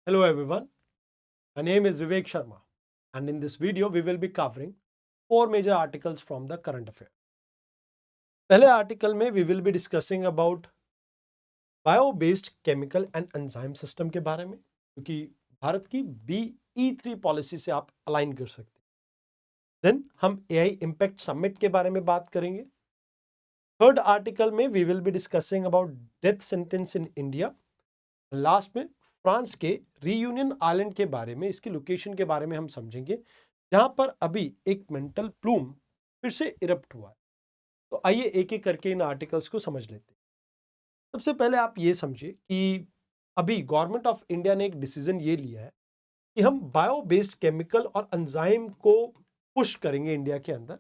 Hello everyone, my name is Vivek Sharma and in this video we will be covering four major articles from the current affair. पहले article में we will be discussing about bio based chemical and enzyme system के बारे में क्योंकि भारत की BE3 policy से आप align कर सकते हैं। देन हम AI इम्पैक्ट समिट के बारे में बात करेंगे। थर्ड आर्टिकल में we will be discussing about death sentence in India. Last में फ्रांस के रीयूनियन आइलैंड के बारे में, इसकी लोकेशन के बारे में हम समझेंगे, जहां पर अभी एक मेंटल प्लूम फिर से इरप्ट हुआ है। तो आइए एक एक करके इन आर्टिकल्स को समझ लेते हैं। सबसे पहले आप ये समझिए कि अभी गवर्नमेंट ऑफ इंडिया ने एक डिसीजन ये लिया है कि हम बायो बेस्ड केमिकल और एंजाइम को पुश करेंगे इंडिया के अंदर।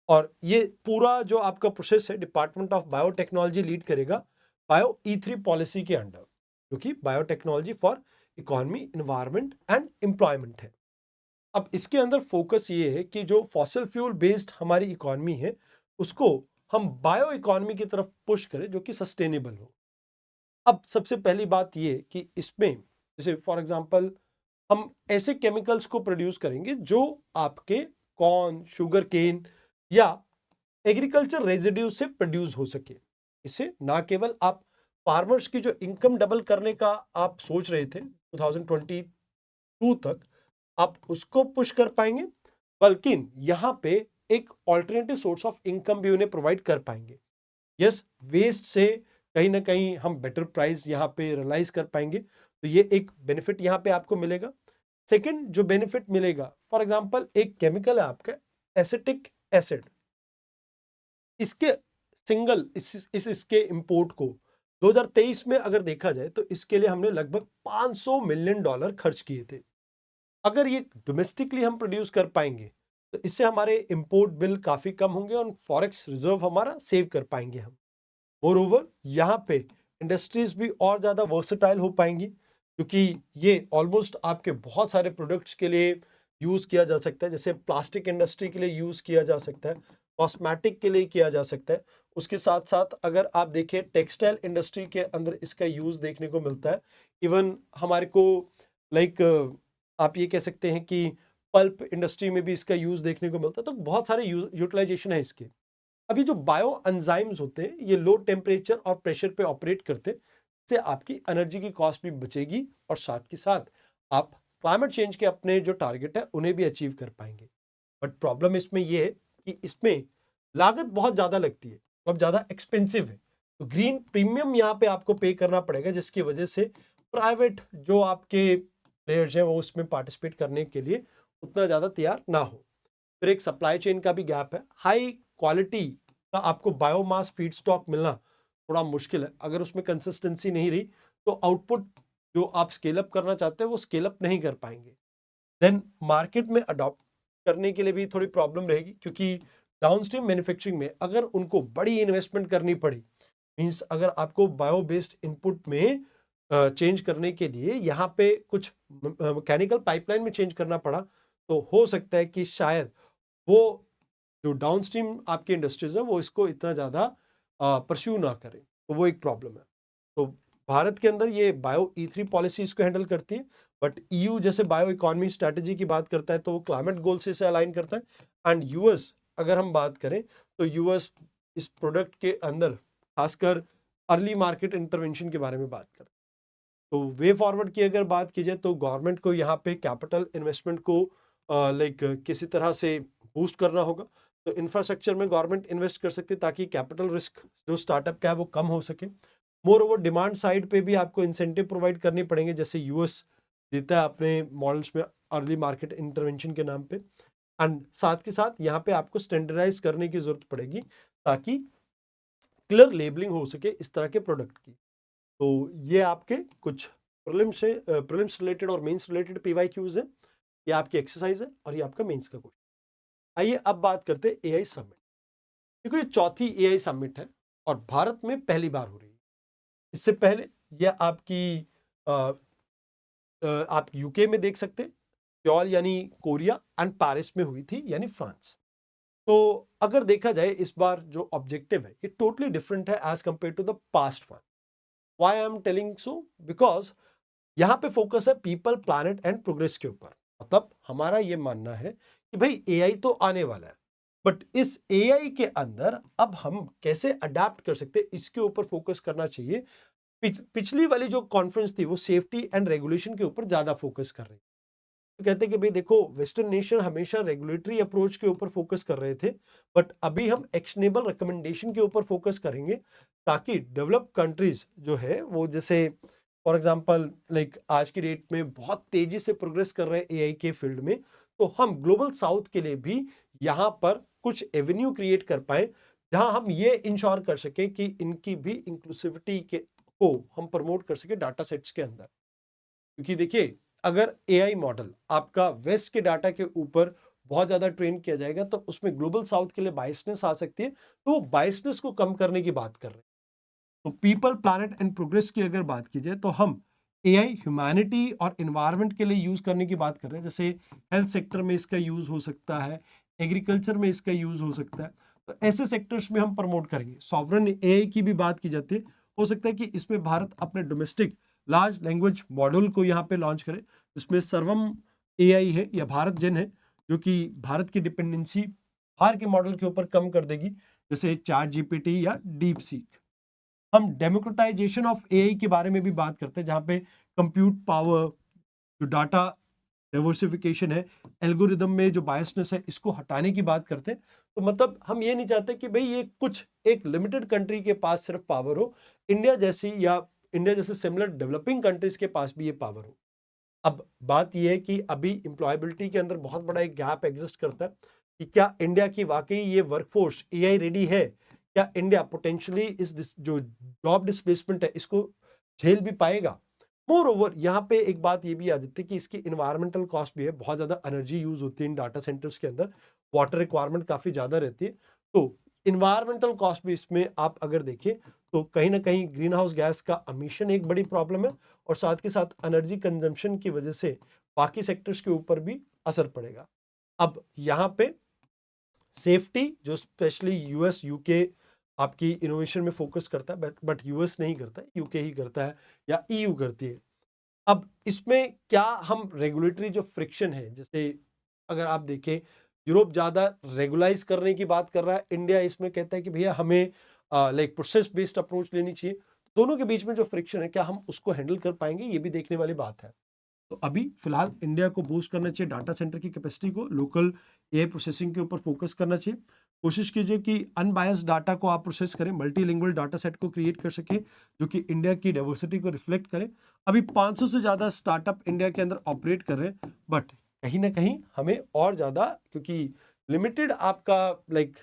और ये पूरा जो आपका प्रोसेस है डिपार्टमेंट ऑफ बायोटेक्नोलॉजी लीड करेगा बायो E3 पॉलिसी के अंडर, जो कि biotechnology for economy, environment and employment है। अब इसके अंदर फोकस ये है कि जो फॉसिल फ्यूल बेस्ड हमारी इकोनॉमी है उसको हम बायो इकोनॉमी की तरफ पुश करें जो कि सस्टेनेबल हो। अब सबसे पहली बात ये कि इसमें जैसे फॉर एग्जांपल हम ऐसे केमिकल्स को प्रोड्यूस करेंगे जो आपके कॉर्न, शुगर केन या एग्रीकल्चर रेजिड्यू से प्रोड्यूस हो सके। इससे ना केवल आप फार्मर्स की जो इनकम डबल करने का आप सोच रहे थे 2022 तक, आप उसको पुश कर पाएंगे, बल्कि यहाँ पे एक ऑल्टरनेटिव सोर्स ऑफ इनकम भी उन्हें प्रोवाइड कर पाएंगे। यस, वेस्ट से कहीं ना कहीं हम बेटर प्राइस यहाँ पे रियलाइज कर पाएंगे, तो ये एक बेनिफिट यहाँ पे आपको मिलेगा। सेकंड जो बेनिफिट मिलेगा, फॉर एग्जांपल एक केमिकल है आपका एसिटिक एसिड, इसके सिंगल इसके इंपोर्ट को 2023 में अगर देखा जाए तो इसके लिए हमने लगभग $500 मिलियन खर्च किए थे। अगर ये डोमेस्टिकली हम प्रोड्यूस कर पाएंगे तो इससे हमारे इंपोर्ट बिल काफी कम होंगे और फॉरेक्स रिजर्व हमारा सेव कर पाएंगे हम। मोर ओवर यहाँ पे इंडस्ट्रीज भी और ज्यादा वर्सेटाइल हो पाएंगी, क्योंकि ये ऑलमोस्ट आपके बहुत सारे प्रोडक्ट्स के लिए यूज किया जा सकता है। जैसे प्लास्टिक इंडस्ट्री के लिए यूज किया जा सकता है, कॉस्मेटिक के लिए किया जा सकता है। उसके साथ साथ अगर आप देखें टेक्सटाइल इंडस्ट्री के अंदर इसका यूज देखने को मिलता है। इवन हमारे को लाइक आप ये कह सकते हैं कि पल्प इंडस्ट्री में भी इसका यूज देखने को मिलता है। तो बहुत सारे यूटिलाइजेशन है इसके। अभी जो बायो एंजाइम्स होते हैं ये लो टेम्परेचर और प्रेशर पे ऑपरेट करते हैं, इससे आपकी एनर्जी की कॉस्ट भी बचेगी और साथ के साथ आप क्लाइमेट चेंज के अपने जो टारगेट है उन्हें भी अचीव कर पाएंगे। बट प्रॉब्लम इसमें ये है कि इसमें लागत बहुत ज्यादा लगती है और ज्यादा एक्सपेंसिव है। तो ग्रीन प्रीमियम यहाँ पे आपको पे करना पड़ेगा, जिसकी वजह से प्राइवेट जो आपके प्लेयर्स हैं वो उसमें पार्टिसिपेट करने के लिए उतना ज्यादा तैयार ना हो। फिर एक सप्लाई चेन का भी गैप है। हाई क्वालिटी का आपको बायोमास फीडस्टॉक मिलना थोड़ा मुश्किल है। अगर उसमें कंसिस्टेंसी नहीं रही तो आउटपुट जो आप स्केल अप करना चाहते हैं वो स्केल अप नहीं कर पाएंगे। देन मार्केट में अडॉप्ट करने के लिए भी थोड़ी प्रॉब्लम रहेगी, क्योंकि डाउनस्ट्रीम मैन्युफैक्चरिंग में अगर उनको बड़ी इन्वेस्टमेंट करनी पड़ी, मींस अगर आपको बायो बेस्ड इनपुट में चेंज करने के लिए यहाँ पे कुछ मैकेनिकल पाइपलाइन में चेंज करना पड़ा, तो हो सकता है कि शायद वो जो डाउनस्ट्रीम आपकी इंडस्ट्रीज है वो इसको इतना ज्यादा परस्यू ना करें। तो वो एक प्रॉब्लम है। तो भारत के अंदर ये बायो E3 पॉलिसी इसको हैंडल करती है, बट EU जैसे बायो इकोनॉमी स्ट्रेटेजी की बात करता है तो वो क्लाइमेट गोल से इसे अलाइन करता है। एंड यूएस अगर हम बात करें तो यूएस इस प्रोडक्ट के अंदर खासकर अर्ली मार्केट इंटरवेंशन के बारे में बात करता है। तो वे फॉरवर्ड की अगर बात की जाए तो गवर्नमेंट को यहाँ पे कैपिटल इन्वेस्टमेंट को लाइक किसी तरह से बूस्ट करना होगा। तो इंफ्रास्ट्रक्चर में गवर्नमेंट इन्वेस्ट कर सकती है ताकि कैपिटल रिस्क जो स्टार्टअप का है वो कम हो सके। मोर ओवर डिमांड साइड पे भी आपको इंसेंटिव प्रोवाइड करने पड़ेंगे, जैसे यूएस देता है अपने मॉडल्स में अर्ली मार्केट इंटरवेंशन के नाम पे। एंड साथ के साथ यहाँ पे आपको स्टैंडर्डाइज करने की जरूरत पड़ेगी ताकि क्लियर लेबलिंग हो सके इस तरह के प्रोडक्ट की। तो ये आपके कुछ प्रीलिम्स रिलेटेड और मेंस रिलेटेड PYQs है। ये आपकी एक्सरसाइज है और ये आपका मेंस का क्वेश्चन। आइए अब बात करते हैं AI समिट। देखो ये चौथी AI समिट है और भारत में पहली बार हो रही है। इससे पहले यह आपकी अ, आप यूके में देख सकते हैं, सियोल यानी कोरिया एंड पेरिस में हुई थी यानी फ्रांस। तो अगर देखा जाए इस बार जो ऑब्जेक्टिव है ये टोटली डिफरेंट है as compare to the past one. Why I am telling so, because यहाँ पे फोकस है पीपल, प्लैनेट एंड प्रोग्रेस के ऊपर। मतलब हमारा ये मानना है कि भाई एआई तो आने वाला है, बट इस एआई के अंदर अब हम कैसे अडेप्ट कर सकते हैं इसके ऊपर फोकस करना चाहिए। पिछली वाली जो कॉन्फ्रेंस थी वो सेफ्टी एंड रेगुलेशन के ऊपर ज्यादा फोकस कर रही, तो कहते हैं कि भाई देखो वेस्टर्न नेशन हमेशा रेगुलेटरी अप्रोच के ऊपर फोकस कर रहे थे, बट अभी हम एक्शनेबल रिकमेंडेशन के ऊपर फोकस करेंगे, ताकि डेवलप कंट्रीज जो है वो, जैसे फॉर एग्जांपल लाइक आज की डेट में बहुत तेजी से प्रोग्रेस कर रहे हैं एआई के फील्ड में, तो हम ग्लोबल साउथ के लिए भी यहाँ पर कुछ एवेन्यू क्रिएट कर पाए, जहां हम ये इंश्योर कर सके कि इनकी भी इंक्लूसिविटी के को हम प्रमोट कर सके डाटा सेट्स के अंदर। क्योंकि देखिए अगर एआई मॉडल आपका वेस्ट के डाटा के ऊपर बहुत ज्यादा ट्रेन किया जाएगा, तो उसमें ग्लोबल साउथ के लिए बायसनेस आ सकती है, तो वो बायसनेस को कम करने की बात कर रहे हैं। तो पीपल, प्लैनेट एंड प्रोग्रेस की अगर बात की जाए, तो हम एआई ह्यूमैनिटी और एनवायरनमेंट के लिए यूज करने की बात कर रहे हैं। जैसे हेल्थ सेक्टर में इसका यूज हो सकता है, एग्रीकल्चर में इसका यूज हो सकता है, तो ऐसे सेक्टर्स में हम प्रमोट करेंगे। सॉवरन एआई की भी बात की जाती है, हो सकता है कि इसमें भारत अपने डोमेस्टिक लार्ज लैंग्वेज मॉडल को यहाँ पे लॉन्च करे, जिसमें सर्वम एआई है या भारत जेन है, जो कि भारत की डिपेंडेंसी बाहर के मॉडल के ऊपर कम कर देगी, जैसे चैट जीपीटी या डीप सीक। हम डेमोक्रेटाइजेशन ऑफ एआई के बारे में भी बात करते हैं, जहां पे कंप्यूट पावर, जो डाटा डाइवर्सिफिकेशन है, एल्गोरिदम में जो बायसनेस है, इसको हटाने की बात करते हैं। तो मतलब हम ये नहीं चाहते कि भाई ये कुछ एक लिमिटेड कंट्री के पास सिर्फ पावर हो, इंडिया जैसी या इंडिया जैसे सिमिलर डेवलपिंग कंट्रीज के पास भी ये पावर हो। अब बात यह है कि अभी एम्प्लॉयबिलिटी के अंदर बहुत बड़ा एक गैप एग्जिस्ट करता है, कि क्या इंडिया की वाकई ये वर्कफोर्स एआई रेडी है, क्या इंडिया पोटेंशियली इस जो जॉब डिस्प्लेसमेंट है इसको झेल भी पाएगा। मोर ओवर यहाँ पे एक बात ये भी आ जाती है कि इसकी इन्वायरमेंटल कॉस्ट भी है, बहुत ज्यादा एनर्जी यूज होती है इन डाटा सेंटर्स के अंदर, वाटर रिक्वायरमेंट काफी ज्यादा रहती है। तो इन्वायरमेंटल कॉस्ट भी इसमें आप अगर देखें, तो कहीं ना कहीं ग्रीन हाउस गैस का एमिशन एक बड़ी प्रॉब्लम है, और साथ के साथ एनर्जी कंजम्पशन की वजह से बाकी सेक्टर्स के ऊपर भी असर पड़ेगा। अब यहाँ पे सेफ्टी, जो स्पेशली यूएस यूके आपकी इनोवेशन में फोकस करता है, बट यूएस नहीं करता है, यूके ही करता है या ईयू करती है। अब इसमें क्या हम रेगुलेटरी जो फ्रिक्शन है, जैसे अगर आप देखें यूरोप ज्यादा रेगुलाइज करने की बात कर रहा है, इंडिया इसमें कहता है कि भैया हमें लाइक प्रोसेस बेस्ड अप्रोच लेनी चाहिए। दोनों के बीच में जो फ्रिक्शन है, क्या हम उसको हैंडल कर पाएंगे, ये भी देखने वाली बात है। तो अभी फिलहाल इंडिया को बूस्ट करना चाहिए डाटा सेंटर की कैपेसिटी को, लोकल एआई प्रोसेसिंग के ऊपर फोकस करना चाहिए। कोशिश कीजिए कि अनबायस्ड डाटा को आप प्रोसेस करें, मल्टीलिंगुअल डाटा सेट को क्रिएट कर सके, जो कि इंडिया की डाइवर्सिटी को रिफ्लेक्ट करे। अभी 500 से ज्यादा स्टार्टअप इंडिया के अंदर ऑपरेट कर रहे हैं, बट कहीं ना कहीं हमें और ज्यादा, क्योंकि लिमिटेड आपका लाइक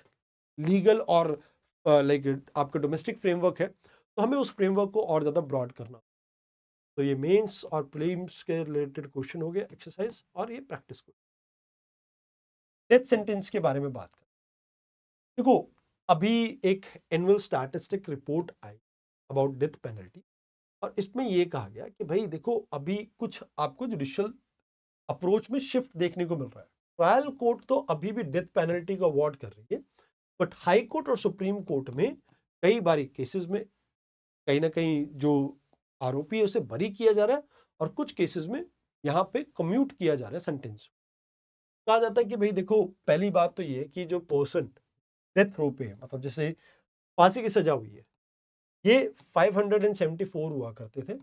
लीगल और लाइक आपका डोमेस्टिक फ्रेमवर्क है, तो हमें उस फ्रेमवर्क को और ज्यादा ब्रॉड करना। तो ये मेंस और प्रीलिम्स के रिलेटेड क्वेश्चन हो गया एक्सरसाइज, और ये प्रैक्टिस को डेथ सेंटेंस के बारे में बात करें। देखो अभी एक annual statistic report I about death penalty, और इसमें ये कहा गया कि भाई देखो अभी कुछ आपको जुडिशियल अप्रोच में शिफ्ट देखने को मिल रहा है। ट्रायल कोर्ट तो अभी भी डेथ पेनल्टी को अवॉर्ड कर रही है, बट हाई कोर्ट और सुप्रीम कोर्ट में कई बारी केसेस में कहीं ना कहीं जो आरोपी है उसे बरी किया जा रहा है, और कुछ केसेस में यहाँ पे कम्यूट किया जा रहा है सेंटेंस। कहा जाता है कि भाई देखो पहली बात तो ये है कि जो पर्सन डेथ रो पे है, मतलब जैसे फांसी की सजा हुई है, ये 574 हुआ करते थे।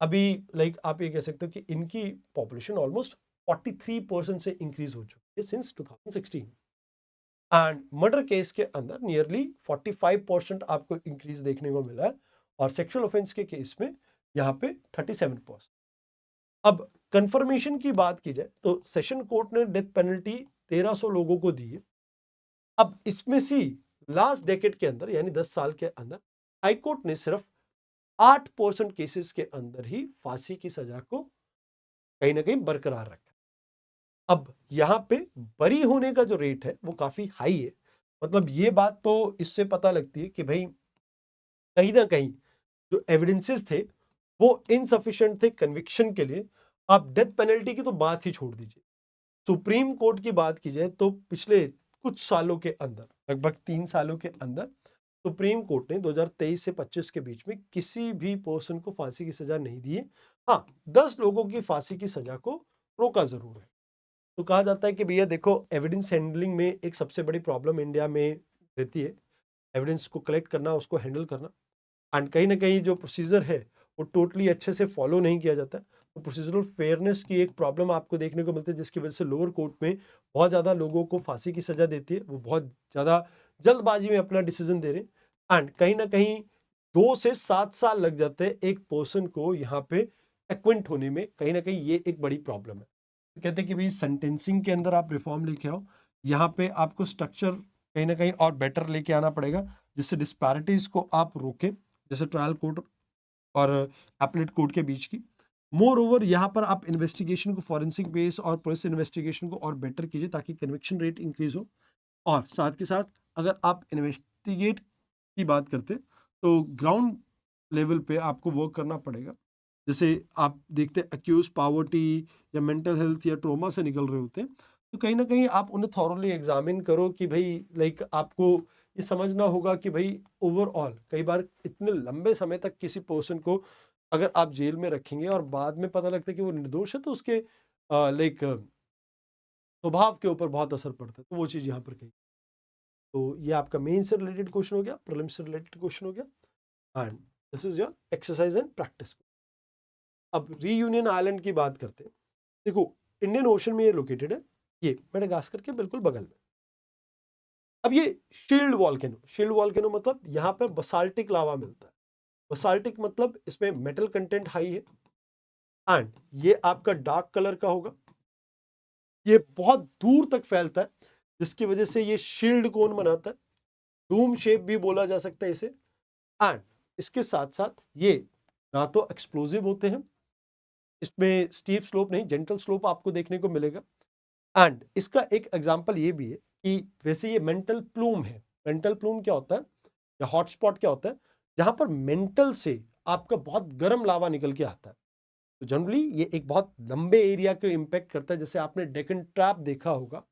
अभी लाइक आप ये कह सकते हो कि इनकी पॉपुलेशन ऑलमोस्ट 43% से इंक्रीज हो चुकी है सिंस 2016। एंड मर्डर केस के अंदर नियरली 45% आपको इंक्रीज देखने को मिला है, और सेक्सुअल ऑफेंस के केस में यहाँ पे 37%। अब कंफर्मेशन की बात की जाए, तो सेशन कोर्ट ने डेथ पेनल्टी 1300 लोगों को दी है। अब इसमें से लास्ट डेकेड के अंदर यानी 10 साल के अंदर हाईकोर्ट ने सिर्फ 8% केसेस के अंदर ही फांसी की सजा को कहीं ना कहीं बरकरार रखा। अब यहां पे बरी होने का जो रेट है वो काफी हाई है। मतलब ये बात तो इससे पता लगती है कि भाई कहीं ना कहीं जो एविडेंसेस थे वो इनसफिशिएंट थे कन्विक्शन के लिए। आप डेथ पेनल्टी की तो बात ही छोड़ दीजिए, सुप्रीम कोर्ट की बात की जाए तो पिछले कुछ सालों के अंदर, लगभग 3 सालों के अंदर, सुप्रीम कोर्ट ने 2023 से 25 के बीच में किसी भी पर्सन को फांसी की सजा नहीं दी है। हाँ, 10 लोगों की फांसी की सजा को रोका जरूर है। तो कहा जाता है कि भैया देखो, एविडेंस हैंडलिंग में एक सबसे बड़ी प्रॉब्लम इंडिया में रहती है, एविडेंस को कलेक्ट करना, उसको हैंडल करना। एंड कहीं ना कहीं जो प्रोसीजर है वो टोटली अच्छे से फॉलो नहीं किया जाता। तो प्रोसीजरल फेयरनेस की एक प्रॉब्लम आपको देखने को मिलती है, जिसकी वजह से लोअर कोर्ट में बहुत ज़्यादा लोगों को फांसी की सजा देती है। वो बहुत ज़्यादा जल्दबाजी में अपना डिसीजन दे रहे हैं, एंड कहीं ना कहीं 2 से 7 साल लग जाते हैं एक पर्सन को यहाँ पे एक्विंट होने में। कहीं ना कहीं ये एक बड़ी प्रॉब्लम है। तो कहते हैं कि भाई सेंटेंसिंग के अंदर आप रिफॉर्म लेके आओ, यहाँ पे आपको स्ट्रक्चर कहीं ना कहीं और बेटर लेके आना पड़ेगा, जिससे डिस्पैरिटीज को आप रोकें, जैसे ट्रायल कोर्ट और एपलेट कोर्ट के बीच की। मोर ओवर यहाँ पर आप इन्वेस्टिगेशन को फॉरेंसिक बेस और पुलिस इन्वेस्टिगेशन को और बेटर कीजिए, ताकि कन्विक्शन रेट इंक्रीज हो। और साथ के साथ अगर आप इन्वेस्टिगेट की बात करते हैं, तो ग्राउंड लेवल पे आपको वर्क करना पड़ेगा। जैसे आप देखते हैं अक्यूज पावर्टी या मेंटल हेल्थ या ट्रोमा से निकल रहे होते हैं, तो कहीं ना कहीं आप उन्हें थॉरली एग्जामिन करो कि भाई लाइक आपको ये समझना होगा कि भाई ओवरऑल कई बार इतने लंबे समय तक किसी पर्सन को अगर आप जेल में रखेंगे और बाद में पता लगता है कि वो निर्दोष है, तो उसके लाइक स्वभाव के ऊपर बहुत असर पड़ता है। तो वो चीज़ यहाँ पर कही। तो ये आपका मेन से रिलेटेड क्वेश्चन हो गया, प्रीलिम्स से रिलेटेड क्वेश्चन हो गया, and this is your exercise and practice. अब रीयूनियन आइलैंड की बात करते हैं। देखो, इंडियन ओशन में ये लोकेटेड है, ये मेडागास्कर के बिल्कुल बगल में। अब ये शील्ड वॉल्केनो मतलब यहाँ पर बसाल्टिक लावा मिलता है। बसाल्टिक मतलब इसमें मेटल कंटेंट हाई है, एंड ये आपका डार्क कलर का होगा। ये बहुत दूर तक फैलता है, जिसकी वजह से ये शील्ड कोन बनाता है। डूम शेप भी बोला जा सकता है इसे। एंड इसके साथ साथ ये ना तो एक्सप्लोजिव होते हैं, इसमें स्टीप स्लोप नहीं, जेंटल स्लोप आपको देखने को मिलेगा। एंड इसका एक एग्जांपल ये भी है कि वैसे ये मेंटल प्लूम है। मेंटल प्लूम क्या होता है या हॉटस्पॉट क्या होता है, जहां पर मेंटल से आपका बहुत गर्म लावा निकल के आता है। तो जनरली ये एक बहुत लंबे एरिया को इंपैक्ट करता है। जैसे आपने डेक्कन ट्रैप देखा होगा,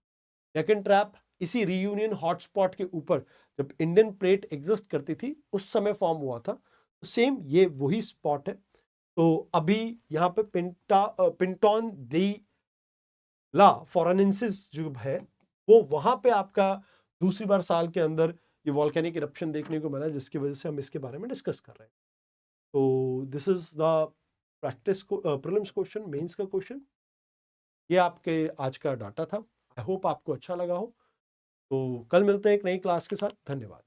डेक्कन ट्रैप इसी रीयूनियन हॉटस्पॉट के ऊपर जब इंडियन प्लेट एग्जिस्ट करती थी उस समय फॉर्म हुआ था। तो सेम ये वही स्पॉट है। तो अभी यहाँ पे पिंटॉन दी ला फोरेनेंसिस जो है, वो वहां पे आपका दूसरी बार साल के अंदर ये वॉल्केनिक इरप्शन देखने को मिला, जिसकी वजह से हम इसके बारे में डिस्कस कर रहे हैं। तो this is the practice prelims question, mains का क्वेश्चन। ये आपके आज का डाटा था। आई होप आपको अच्छा लगा हो। तो कल मिलते हैं एक नई क्लास के साथ। धन्यवाद।